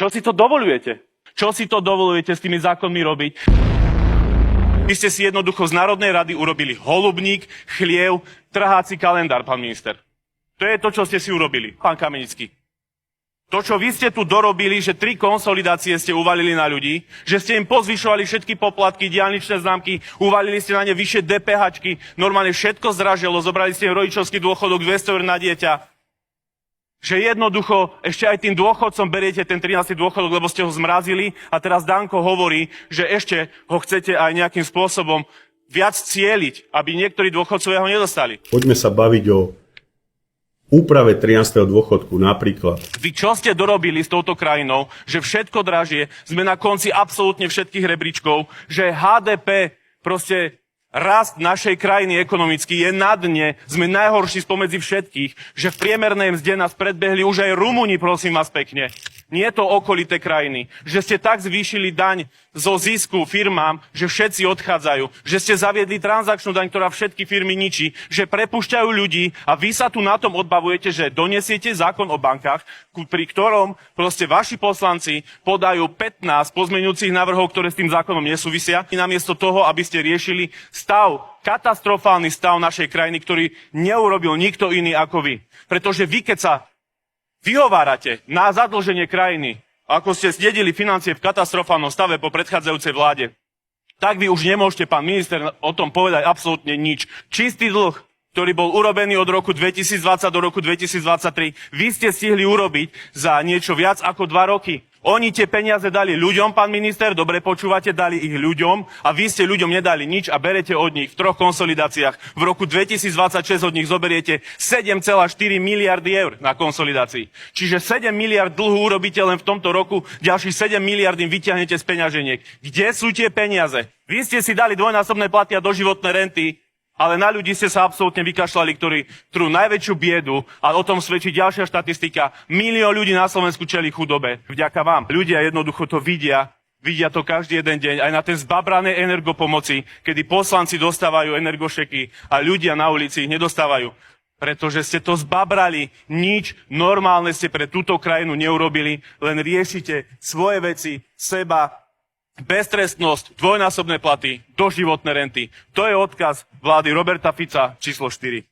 Čo si to dovolujete? Čo si to dovolujete s tými zákonmi robiť? Vy ste si jednoducho z Národnej rady urobili holubník, chliev, trháci kalendár, pán minister. To je to, čo ste si urobili, pán Kamenický. To, čo vy ste tu dorobili, že 3 konsolidácie ste uvalili na ľudí, že ste im pozvyšovali všetky poplatky, diaľničné známky, uvalili ste na ne vyššie DPHčky, normálne všetko zdražilo, zobrali ste im rodičovský dôchodok 200 eur na dieťa. Že jednoducho ešte aj tým dôchodcom beriete ten 13. dôchodok, lebo ste ho zmrazili a teraz Danko hovorí, že ešte ho chcete aj nejakým spôsobom viac cieliť, aby niektorí dôchodcovia ho nedostali. Poďme sa baviť o úprave 13. dôchodku napríklad. Vy čo ste dorobili s touto krajinou, že všetko dražie, sme na konci absolútne všetkých rebríčkov, že HDP proste rast našej krajiny ekonomicky je na dne, sme najhorší spomedzi všetkých, že v priemernej mzde nás predbehli už aj Rumúni, prosím vás pekne. Nie to okolité krajiny. Že ste tak zvýšili daň zo zisku firmám, že všetci odchádzajú. Že ste zaviedli transakčnú daň, ktorá všetky firmy ničí. Že prepúšťajú ľudí a vy sa tu na tom odbavujete, že donesiete zákon o bankách, pri ktorom proste vaši poslanci podajú 15 pozmeňujúcich návrhov, ktoré s tým zákonom nesúvisia. Namiesto toho, aby ste riešili katastrofálny stav našej krajiny, ktorý neurobil nikto iný ako vy. Pretože vy, keď sa vyhovárate na zadlženie krajiny, ako ste zdedili financie v katastrofálnom stave po predchádzajúcej vláde, tak vy už nemôžete, pán minister, o tom povedať absolútne nič. Čistý dlh, ktorý bol urobený od roku 2020 do roku 2023, vy ste stihli urobiť za niečo viac ako 2 roky. Oni tie peniaze dali ľuďom, pán minister, dobre počúvate, dali ich ľuďom a vy ste ľuďom nedali nič a berete od nich v 3 konsolidáciách. V roku 2026 od nich zoberiete 7,4 miliardy eur na konsolidácii. Čiže 7 miliard dlhu urobíte len v tomto roku, ďalších 7 miliard im vyťahnete z peňaženiek. Kde sú tie peniaze? Vy ste si dali dvojnásobné platy a doživotné renty, ale na ľudí ste sa absolútne vykašľali, ktorí trú najväčšiu biedu a o tom svedčí ďalšia štatistika. 1 milión ľudí na Slovensku čelí chudobe. Vďaka vám. Ľudia jednoducho to vidia to každý jeden deň, aj na ten zbabranej energopomoci, kedy poslanci dostávajú energošeky a ľudia na ulici ich nedostávajú. Pretože ste to zbabrali, nič normálne ste pre túto krajinu neurobili, len riešite svoje veci, seba, beztrestnosť, dvojnásobné platy, doživotné renty. To je odkaz vlády Roberta Fica číslo 4.